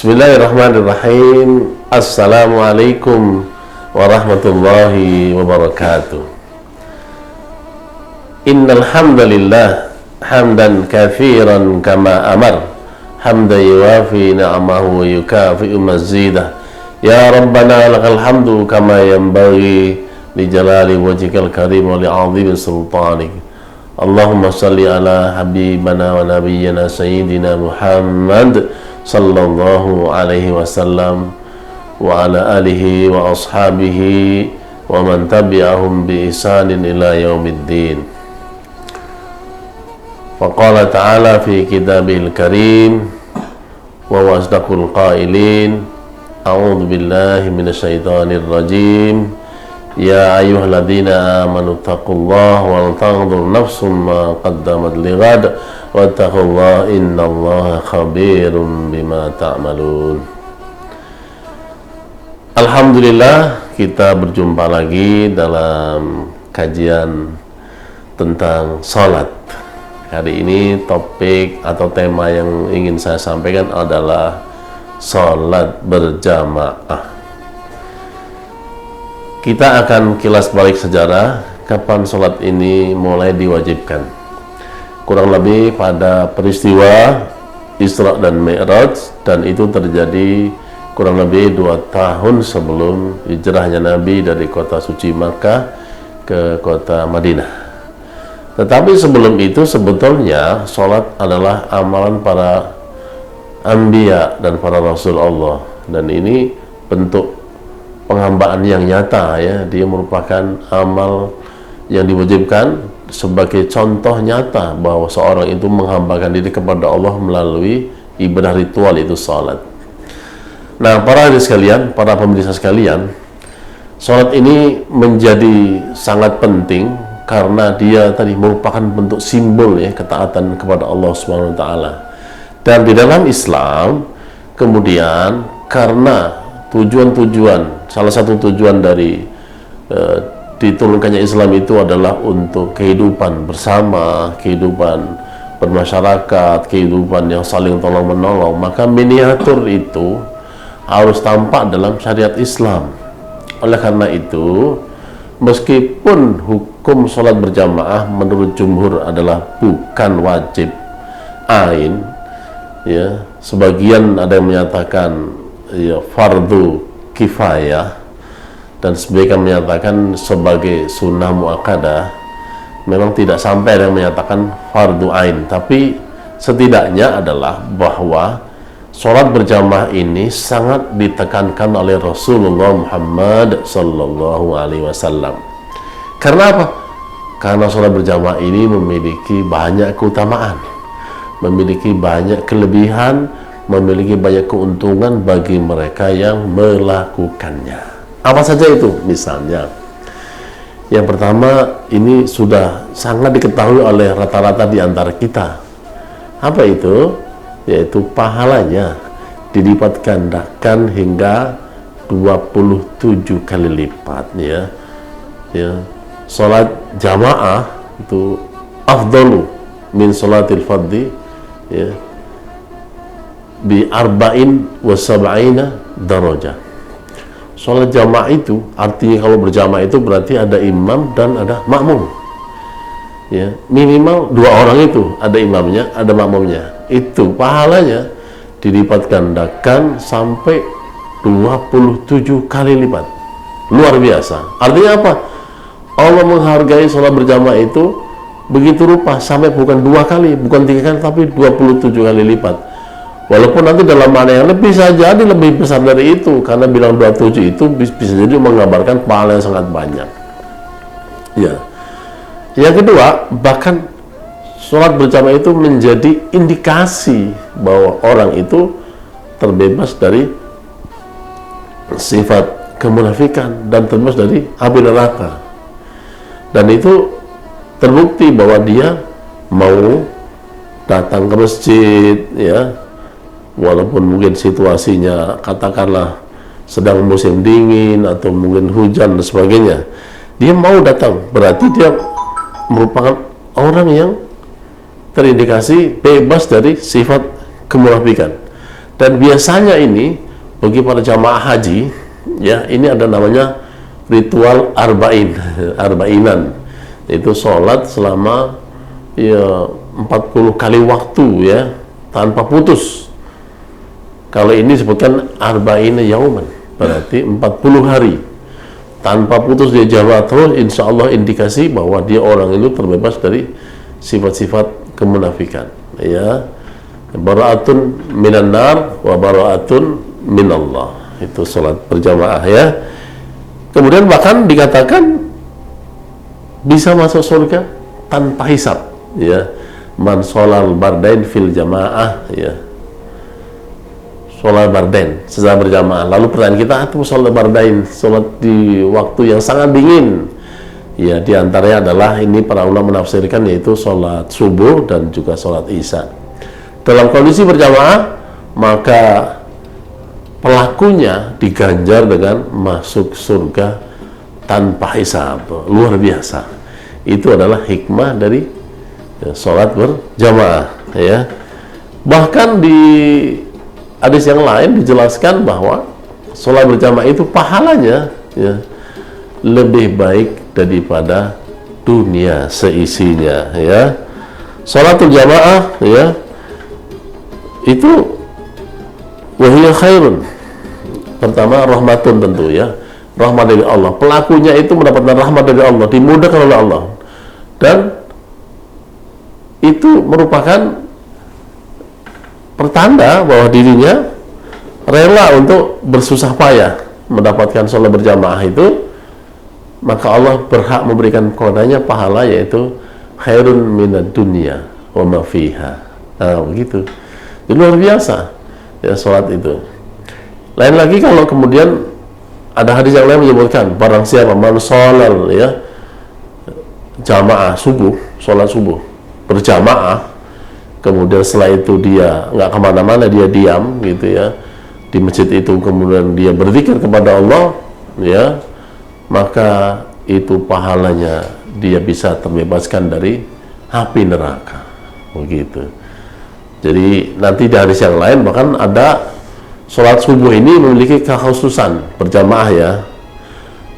Bismillahirrahmanirrahim. Assalamualaikum warahmatullahi wabarakatuh. Innal hamdalillah hamdan katsiran kama amar, hamdan yuwafi ni'amahu wa yukafi'u mazidah. Ya Rabbana lakal hamdu kama yanbaghi li jalali wajhikal karim wa li 'azimi sultanik. Allahumma salli ala habibana wa nabiyyina sayyidina Muhammad sallallahu alaihi wasallam wa ala alihi wa ashabihi wa man tabi'ahum bi ihsanin ila yaumiddin. Faqala ta'ala fi kitabil karim wa wasdaqul qailin, a'udzu billahi minasyaitonir rajim. Ya ayyuhalladzina amanu taqullaha wal tanzur nafsum ma qaddamat lighad wattaqullaha innallaha khabirum bima ta'malun. Alhamdulillah, kita berjumpa lagi dalam kajian tentang salat. Hari ini topik atau tema yang ingin saya sampaikan adalah salat berjamaah. Kita akan kilas balik sejarah kapan salat ini mulai diwajibkan. Kurang lebih pada peristiwa Isra dan Mi'raj, dan itu terjadi kurang lebih 2 tahun sebelum hijrahnya Nabi dari kota suci Makkah ke kota Madinah. Tetapi sebelum itu sebetulnya salat adalah amalan para anbiya dan para rasul Allah, dan ini bentuk penghambaan yang nyata, ya. Dia merupakan amal yang diwajibkan sebagai contoh nyata bahwa seorang itu menghambakan diri kepada Allah melalui ibadah ritual, itu salat. Nah, para hadirin sekalian, para pemirsa sekalian, salat ini menjadi sangat penting karena dia tadi merupakan bentuk simbol, ya, ketaatan kepada Allah Subhanahu wa taala. Dan di dalam Islam kemudian karena salah satu tujuan dari diturunkannya Islam itu adalah untuk kehidupan bersama, kehidupan bermasyarakat, kehidupan yang saling tolong menolong, maka miniatur itu harus tampak dalam syariat Islam. Oleh karena itu, meskipun hukum sholat berjamaah menurut jumhur adalah bukan wajib ain, ya, sebagian ada yang menyatakan ya fardu kifayah, dan sebagian menyatakan sebagai sunnah muakkadah. Memang tidak sampai ada yang menyatakan fardu ain, tapi setidaknya adalah bahwa sholat berjamaah ini sangat ditekankan oleh Rasulullah Muhammad sallallahu alaihi wasallam. Karena apa? Karena sholat berjamaah ini memiliki banyak keutamaan, memiliki banyak kelebihan, memiliki banyak keuntungan bagi mereka yang melakukannya. Apa saja itu? Misalnya, yang pertama, ini sudah sangat diketahui oleh rata-rata di antara kita. Apa itu? Yaitu pahalanya dilipat gandakan hingga 27 kali lipat, ya. Salat jamaah itu afdalu min salatil fardhi, ya, bi arba'in wa sab'ina darajah. Salat jamaah itu artinya kalau berjamaah itu berarti ada imam dan ada makmum, ya, minimal 2 orang itu, ada imamnya, ada makmumnya. Itu pahalanya dilipat gandakan sampai 27 kali lipat. Luar biasa. Artinya apa? Allah menghargai salat berjamaah itu begitu rupa, sampai bukan 2 kali, bukan 3 kali, tapi 27 kali lipat. Walaupun nanti dalam makna yang lebih bisa jadi lebih besar dari itu, karena bilang 27 itu bisa jadi menggambarkan pahala yang sangat banyak, ya. Yang kedua, bahkan sholat berjamaah itu menjadi indikasi bahwa orang itu terbebas dari sifat kemunafikan dan terbebas dari api neraka. Dan itu terbukti bahwa dia mau datang ke masjid, ya, walaupun mungkin situasinya katakanlah sedang musim dingin atau mungkin hujan dan sebagainya, dia mau datang, berarti dia merupakan orang yang terindikasi bebas dari sifat kemunafikan. Dan biasanya ini bagi para jamaah haji, ya, ini ada namanya ritual arbainan, itu sholat selama ya 40 kali waktu, ya, tanpa putus. Kalau ini disebutkan arba'ina yauman, berarti 40 hari tanpa putus dia jamaah terus, insya Allah indikasi bahwa dia orang itu terbebas dari sifat-sifat kemunafikan, ya. Bara'atun minan nar wa bara'atun minallah, itu sholat berjamaah, ya. Kemudian bahkan dikatakan bisa masuk surga tanpa hisab, ya. Man sholal bardain fil jamaah, ya, sholat bardain secara berjamaah. Lalu pertanyaan kita, itu sholat bardain, sholat di waktu yang sangat dingin, ya, diantaranya adalah ini para ulama menafsirkan yaitu sholat subuh dan juga sholat isya. Dalam kondisi berjamaah maka pelakunya diganjar dengan masuk surga tanpa hisab. Luar biasa. Itu adalah hikmah dari sholat berjamaah, ya. Bahkan di hadis yang lain dijelaskan bahwa sholat berjamaah itu pahalanya, ya, lebih baik daripada dunia seisinya, ya. Sholatul jamaah, ya, itu wahiyya khairun. Pertama, rahmatun, tentu, ya, rahmat dari Allah. Pelakunya itu mendapatkan rahmat dari Allah, dimudahkan oleh Allah, dan itu merupakan pertanda bahwa dirinya rela untuk bersusah payah mendapatkan sholat berjamaah itu, maka Allah berhak memberikan kodanya pahala, yaitu khairun minad dunya wa ma fiha. Nah, begitu. Itu luar biasa, ya, sholat itu. Lain lagi kalau kemudian ada hadis yang lain menyebutkan barang siapa man sholal, ya, jamaah subuh, sholat subuh berjamaah, kemudian setelah itu dia nggak kemana-mana, dia diam, gitu, ya, di masjid itu, kemudian dia berzikir kepada Allah, ya, maka itu pahalanya dia bisa terbebaskan dari api neraka, begitu. Jadi nanti di hadis yang lain bahkan ada sholat subuh ini memiliki kekhususan berjamaah, ya.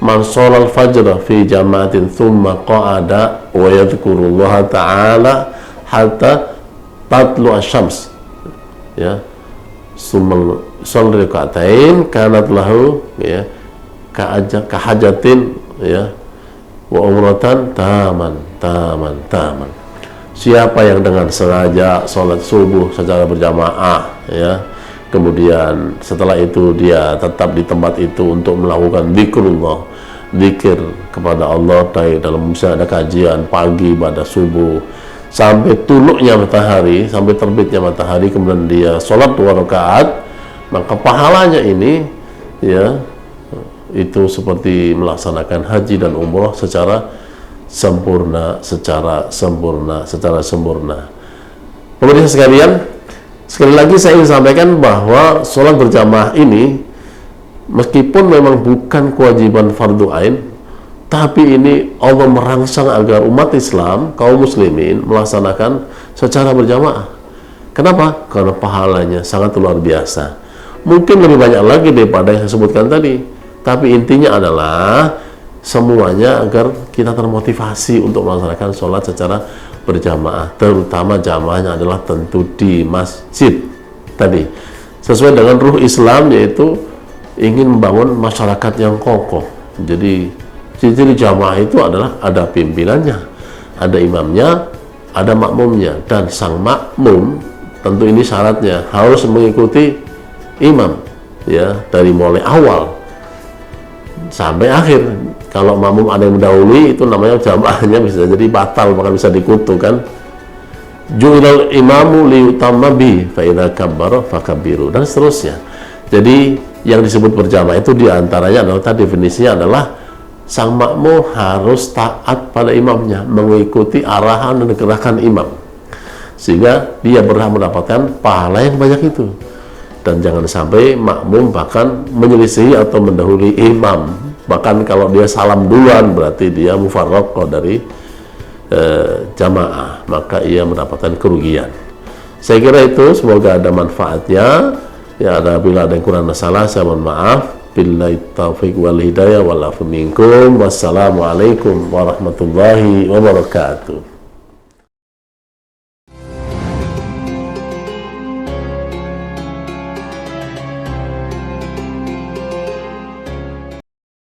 Man sholal fajr fi jamaatin thumma qa'ada wa yadhkurullaha ta'ala hatta tatlu asyams, ya, summa sholli raka'atain kanat lahu, ya, kahajatin, ya, wa umratan taman. Siapa yang dengan sengaja sholat subuh secara berjamaah, ya, kemudian setelah itu dia tetap di tempat itu untuk melakukan zikrullah, zikir kepada Allah, dalam misalnya ada kajian pagi pada subuh sampai tuluknya matahari, sampai terbitnya matahari, kemudian dia sholat 2 rakaat, maka pahalanya ini, ya, itu seperti melaksanakan haji dan umrah secara sempurna. Pemirsa sekalian, sekali lagi saya ingin sampaikan bahwa sholat berjamaah ini meskipun memang bukan kewajiban fardu ain, tapi ini Allah merangsang agar umat Islam, kaum muslimin melaksanakan secara berjamaah. Kenapa? Karena pahalanya sangat luar biasa. Mungkin lebih banyak lagi daripada yang saya sebutkan tadi, tapi intinya adalah semuanya agar kita termotivasi untuk melaksanakan sholat secara berjamaah, terutama jamaahnya adalah tentu di masjid tadi, sesuai dengan ruh Islam, yaitu ingin membangun masyarakat yang kokoh. Jadi ciri jamaah itu adalah ada pimpinannya, ada imamnya, ada makmumnya, dan sang makmum tentu ini syaratnya harus mengikuti imam, ya, dari mulai awal sampai akhir. Kalau makmum ada yang mendahului, itu namanya jamaahnya bisa jadi batal, bahkan bisa dikutuk, kan. Ju'ilal imamu liyutamma bi fa idza kabbara fakabbiru, dan seterusnya. Jadi yang disebut berjamaah itu diantaranya adalah, tadi definisinya adalah sang makmum harus taat pada imamnya, mengikuti arahan dan gerakan imam, sehingga dia berhak mendapatkan pahala yang banyak itu. Dan jangan sampai makmum bahkan menyelisihi atau mendahului imam. Bahkan kalau dia salam duluan berarti dia mufarraqah dari jamaah, maka ia mendapatkan kerugian. Saya kira itu, semoga ada manfaatnya, Ya, bila ada yang kurang dan salah, saya mohon maaf. Billahi taufiq wal hidayah wal afu minkum. Wassalamualaikum warahmatullahi wabarakatuh.